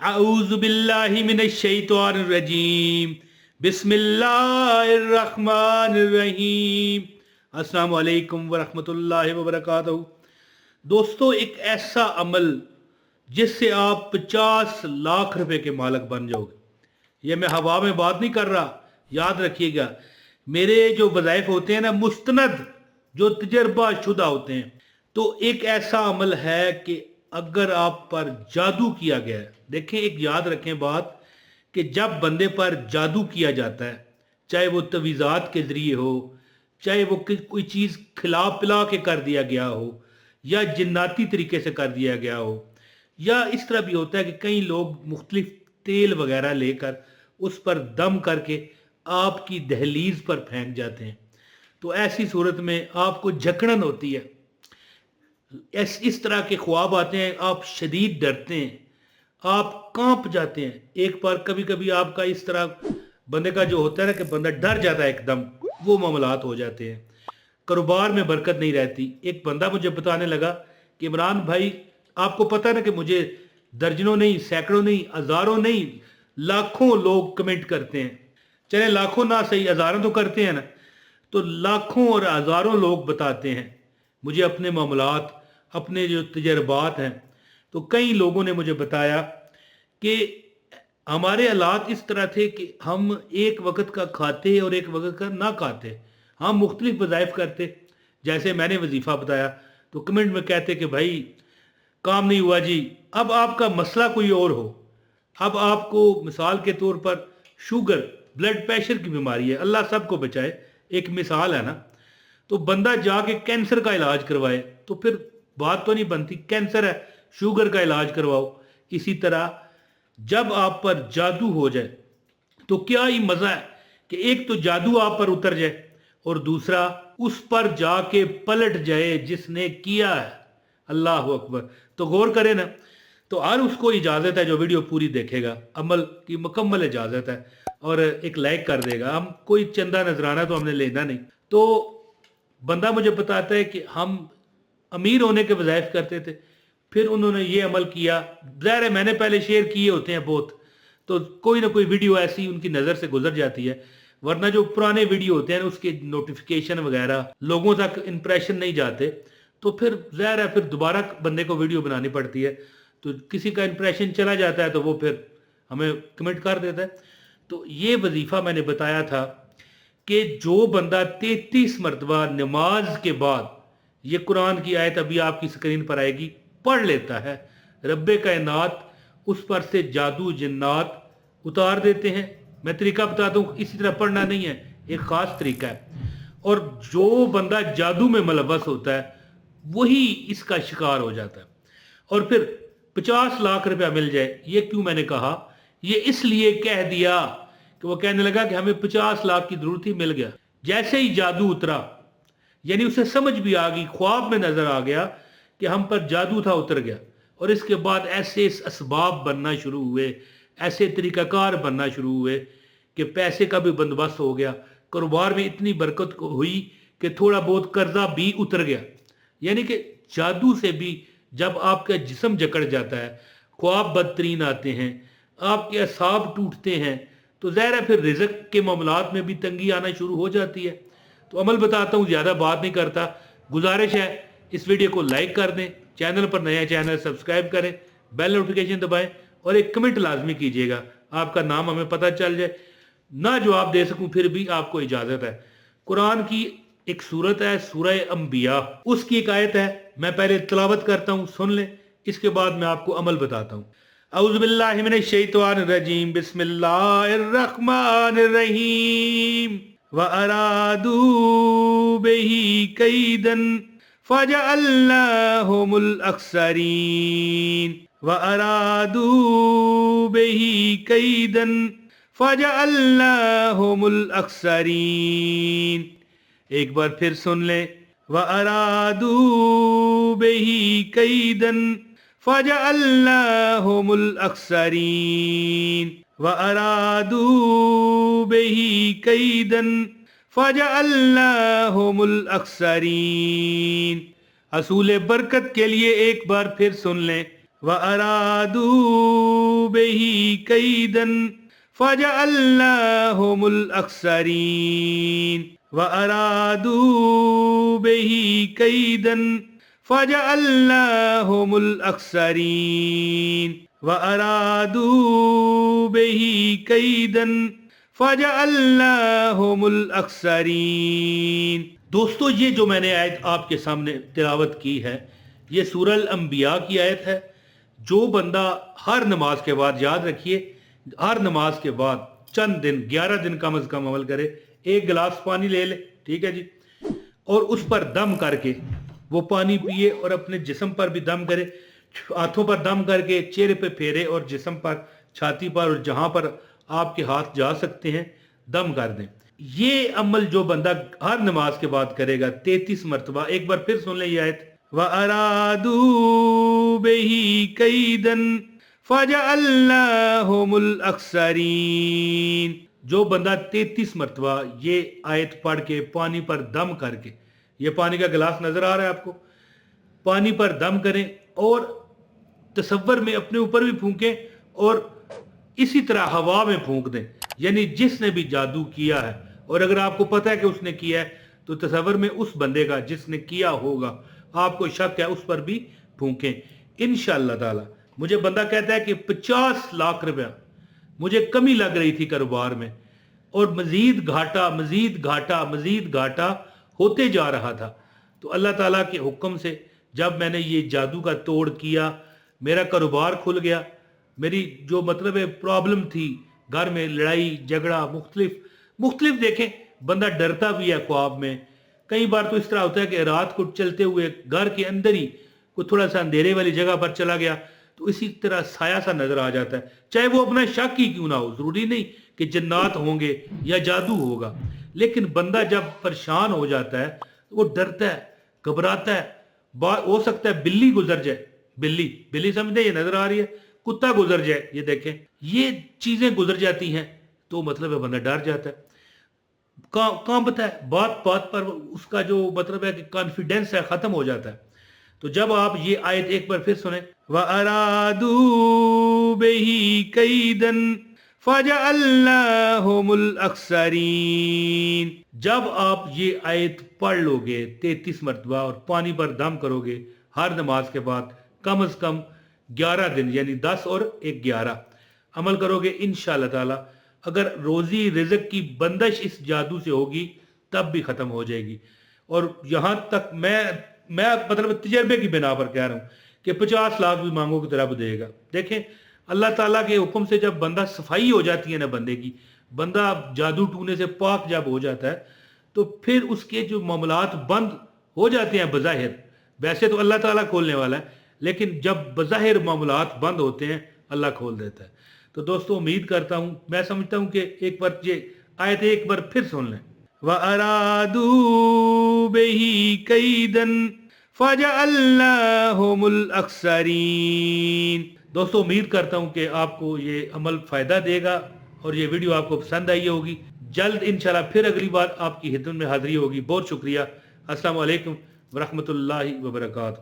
अऊज़ु बिल्लाहि मिनश शैतानिर रजीम बिस्मिल्लाहिर्रहमानिर रहीम। अस्सलामु अलैकुम वरहमतुल्लाहि वबरकातुहू। दोस्तों, एक ऐसा अमल जिससे आप 50 लाख रुपए के मालिक बन जाओगे। ये मैं हवा में बात नहीं कर रहा, याद रखिएगा। मेरे जो वज़ाइफ होते हैं ना, मुस्तनद जो तजर्बा शुदा होते हैं। तो एक ऐसा अमल है कि अगर आप पर जादू किया गया है, देखें, एक याद रखें बात कि जब बंदे पर जादू किया जाता है, चाहे वो तवीज़ात के ज़रिए हो, चाहे वो कोई चीज़ खिला पिला के कर दिया गया हो, या जिन्नाती तरीके से कर दिया गया हो, या इस तरह भी होता है कि कई लोग मुख्तलिफ तेल वगैरह लेकर उस पर दम करके आपकी दहलीज पर फेंक जाते हैं। तो ऐसी सूरत में आपको जकड़न होती है, इस तरह के ख्वाब आते हैं, आप शदीद डरते हैं, आप कांप जाते हैं। एक बार कभी कभी आपका इस तरह बंदे का जो होता है ना कि बंदा डर जाता है एकदम, वो मामलात हो जाते हैं। कारोबार में बरकत नहीं रहती। एक बंदा मुझे बताने लगा कि इमरान भाई, आपको पता है ना कि मुझे दर्जनों नहीं, सैकड़ों नहीं, हज़ारों नहीं, लाखों लोग कमेंट करते हैं। चले लाखों ना सही, हज़ारों तो करते हैं ना। तो लाखों और हज़ारों लोग बताते हैं मुझे अपने मामलात, अपने जो तजर्बात हैं। तो कई लोगों ने मुझे बताया कि हमारे हालात इस तरह थे कि हम एक वक्त का खाते और एक वक्त का ना खाते। हम मुख्तलिफ वज़ाइफ करते, जैसे मैंने वजीफ़ा बताया। तो कमेंट में कहते कि भाई काम नहीं हुआ जी। अब आपका मसला कोई और हो, अब आपको मिसाल के तौर पर शुगर, ब्लड प्रेशर की बीमारी है, अल्लाह सबको बचाए, एक मिसाल है ना। तो बंदा जाके कैंसर का इलाज करवाए, तो फिर बात तो नहीं बनती। कैंसर है, शुगर का इलाज करवाओ। इसी तरह जब आप पर जादू हो जाए तो क्या ही मज़ा है कि एक तो जादू आप पर उतर जाए और दूसरा उस पर जाके पलट जाए जिसने किया है। अल्लाह अकबर। तो गौर करें ना, तो हर उसको इजाज़त है जो वीडियो पूरी देखेगा, अमल की मुकम्मल इजाज़त है, और एक लाइक कर देगा। हम कोई चंदा नजराना तो हमने लेना नहीं। तो बंदा मुझे बताता है कि हम अमीर होने के वज़ाइफ करते थे, फिर उन्होंने ये अमल किया। ज़ाहिर है मैंने पहले शेयर किए होते हैं बहुत, तो कोई ना कोई वीडियो ऐसी उनकी नज़र से गुजर जाती है, वरना जो पुराने वीडियो होते हैं उसके नोटिफिकेशन वगैरह लोगों तक इंप्रेशन नहीं जाते। तो फिर ज़ाहिर है फिर दोबारा बंदे को वीडियो बनानी पड़ती है। तो किसी का इंप्रेशन चला जाता है तो वो फिर हमें कमेंट कर देता है। तो ये वजीफ़ा मैंने बताया था कि जो बंदा 33 मरतबा नमाज के बाद, ये कुरान की आयत अभी आपकी स्क्रीन पर आएगी, पढ़ लेता है, रब्बे कायनात उस पर से जादू जिन्नात उतार देते हैं। मैं तरीका बताता हूँ, इसी तरह पढ़ना नहीं है, एक ख़ास तरीका है। और जो बंदा जादू में मुलव्वस होता है वही इसका शिकार हो जाता है। और फिर 50 लाख रुपया मिल जाए। ये क्यों मैंने कहा? ये इसलिए कह दिया कि वो कहने लगा कि हमें 50 लाख की जरूरत ही मिल गया। जैसे ही जादू उतरा, यानी उसे समझ भी आ गई, ख्वाब में नजर आ गया कि हम पर जादू था, उतर गया। और इसके बाद ऐसे असबाब बनना शुरू हुए, ऐसे तरीकाकार बनना शुरू हुए कि पैसे का भी बंदोबस्त हो गया। कारोबार में इतनी बरकत हुई कि थोड़ा बहुत कर्जा भी उतर गया। यानी कि जादू से भी जब आपका जिस्म जकड़ जाता है, ख्वाब बदतरीन आते हैं, आपके असाब टूटते हैं, तो ज़ाहिर है फिर रिज़्क के मामलात में भी तंगी आना शुरू हो जाती है। तो अमल बताता हूँ, ज़्यादा बात नहीं करता। गुजारिश है इस वीडियो को लाइक कर दें, चैनल पर नया चैनल सब्सक्राइब करें, बेल नोटिफिकेशन दबाएं और एक कमेंट लाजमी कीजिएगा, आपका नाम हमें पता चल जाए। ना जवाब दे सकूं फिर भी आपको इजाज़त है। कुरान की एक सूरत है, सूरह अंबिया, उसकी एक आयत है, मैं पहले तिलावत करता हूँ, सुन लें, इसके बाद मैं आपको अमल बताता हूँ। औज़ु बिल्लाहि मिनश शैतानिर रजीम बिस्मिल्लाहिर रहमानिर रहीम। व अरादू बिही कैदन फजअल्नाहुमुल अख्सरीन। व अरादू बिही कैदन फजअल्नाहुमुल अख्सरीन। एक बार फिर सुन लें। व अरादू बिही कैदन फजअल्नाहुमुल अख्सरीन। व अरादू बिही कैदन फजअल्नाहुमुल अख्सरीन। असूल बरकत के लिए एक बार फिर सुन लें। وَأَرَادُوا بِهِ كَيْدًا فَجَعَلْنَاهُمُ الْأَخْسَرِينَ وَأَرَادُوا بِهِ كَيْدًا فَجَعَلْنَاهُمُ الْأَخْسَرِينَ وَأَرَادُوا بِهِ كَيْدًا فَجَعَلْنَاهُمُ الْأَخْسَرِينَ۔ دوستو یہ جو میں نے آیت آپ کے سامنے تلاوت کی ہے یہ سورہ الانبیاء کی آیت ہے۔ جو بندہ ہر نماز کے بعد، یاد رکھیے، ہر نماز کے بعد چند دن، 11 دن کم از کم عمل کرے، ایک گلاس پانی لے لے، ٹھیک ہے جی، اور اس پر دم کر کے وہ پانی پیے اور اپنے جسم پر بھی دم کرے، ہاتھوں پر دم کر کے چہرے پہ پھیرے اور جسم پر، چھاتی پر اور جہاں پر آپ کے ہاتھ جا سکتے ہیں دم کر دیں۔ یہ عمل جو بندہ ہر نماز کے بعد کرے گا 33 مرتبہ، ایک بار پھر سن لیں یہ آیت، وَأَرَادُوا بِهِ كَيْدًا فَجَعَلْنَاهُمُ الْأَخْسَرِينَ۔ جو بندہ 33 مرتبہ یہ آیت پڑھ کے پانی پر دم کر کے، یہ پانی کا گلاس نظر آ رہا ہے آپ کو، پانی پر دم کریں اور تصور میں اپنے اوپر بھی پھونکیں اور اسی طرح ہوا میں پھونک دیں، یعنی جس نے بھی جادو کیا ہے، اور اگر آپ کو پتہ ہے کہ اس نے کیا ہے تو تصور میں اس بندے کا جس نے کیا ہوگا، آپ کو شک ہے، اس پر بھی پھونکیں انشاءاللہ تعالی۔ مجھے بندہ کہتا ہے کہ 50 لاکھ روپیہ مجھے کمی لگ رہی تھی کاروبار میں اور مزید گھاٹا مزید گھاٹا مزید گھاٹا ہوتے جا رہا تھا، تو اللہ تعالیٰ کے حکم سے جب میں نے یہ جادو کا توڑ کیا میرا کاروبار کھل گیا، میری جو مطلب پرابلم تھی گھر میں، لڑائی جھگڑا مختلف دیکھیں بندہ ڈرتا بھی ہے خواب میں، کئی بار تو اس طرح ہوتا ہے کہ رات کو چلتے ہوئے گھر کے اندر ہی کوئی تھوڑا سا اندھیرے والی جگہ پر چلا گیا تو اسی طرح سایہ سا نظر آ جاتا ہے، چاہے وہ اپنا شک ہی کیوں نہ ہو، ضروری نہیں کہ جنات ہوں گے یا جادو ہوگا، لیکن بندہ جب پریشان ہو جاتا ہے وہ ڈرتا ہے، گھبراتا ہے، ہو سکتا ہے بلی گزر جائے، بلی سمجھتے یہ نظر آ رہی ہے، کتا گزر جائے، یہ دیکھیں یہ چیزیں گزر جاتی ہیں تو مطلب ہے بندہ ڈر جاتا ہے، کانپتا ہے، بات پر اس کا جو مطلب ہے کہ کانفیڈنس ہے ختم ہو جاتا ہے۔ تو جب آپ یہ آیت ایک بار پھر سنیں، وَأَرَادُوا بِهِ كَيْدًا فَجَعَلْنَاهُمُ الْأَخْسَرِينَ، جب آپ یہ آیت پڑھ لو گے 33 مرتبہ اور پانی پر دم کرو گے ہر نماز کے بعد کم از کم 11 دن، یعنی 10 اور 11 عمل کرو گے انشاءاللہ تعالی، اگر روزی رزق کی بندش اس جادو سے ہوگی تب بھی ختم ہو جائے گی۔ اور یہاں تک میں مطلب تجربے کی بنا پر کہہ رہا ہوں کہ 50 لاکھ بھی مانگو کی طرف دے گا۔ دیکھیں اللہ تعالیٰ کے حکم سے جب بندہ صفائی ہو جاتی ہے نا بندے کی، بندہ جادو ٹونے سے پاک جب ہو جاتا ہے تو پھر اس کے جو معاملات بند ہو جاتے ہیں بظاہر، ویسے تو اللہ تعالیٰ کھولنے والا ہے، لیکن جب بظاہر معاملات بند ہوتے ہیں اللہ کھول دیتا ہے۔ تو دوستو امید کرتا ہوں، میں سمجھتا ہوں کہ ایک بار یہ آیت ایک بار پھر سن لیں، وَأَرَادُوا بِهِ كَيْدًا فَجَعَلْنَاهُمُ الْأَخْسَرِينَ۔ دوستو امید کرتا ہوں کہ آپ کو یہ عمل فائدہ دے گا اور یہ ویڈیو آپ کو پسند آئی ہوگی۔ جلد انشاءاللہ پھر اگلی بار آپ کی خدمت میں حاضری ہوگی۔ بہت شکریہ، السلام علیکم ورحمۃ اللہ وبرکاتہ۔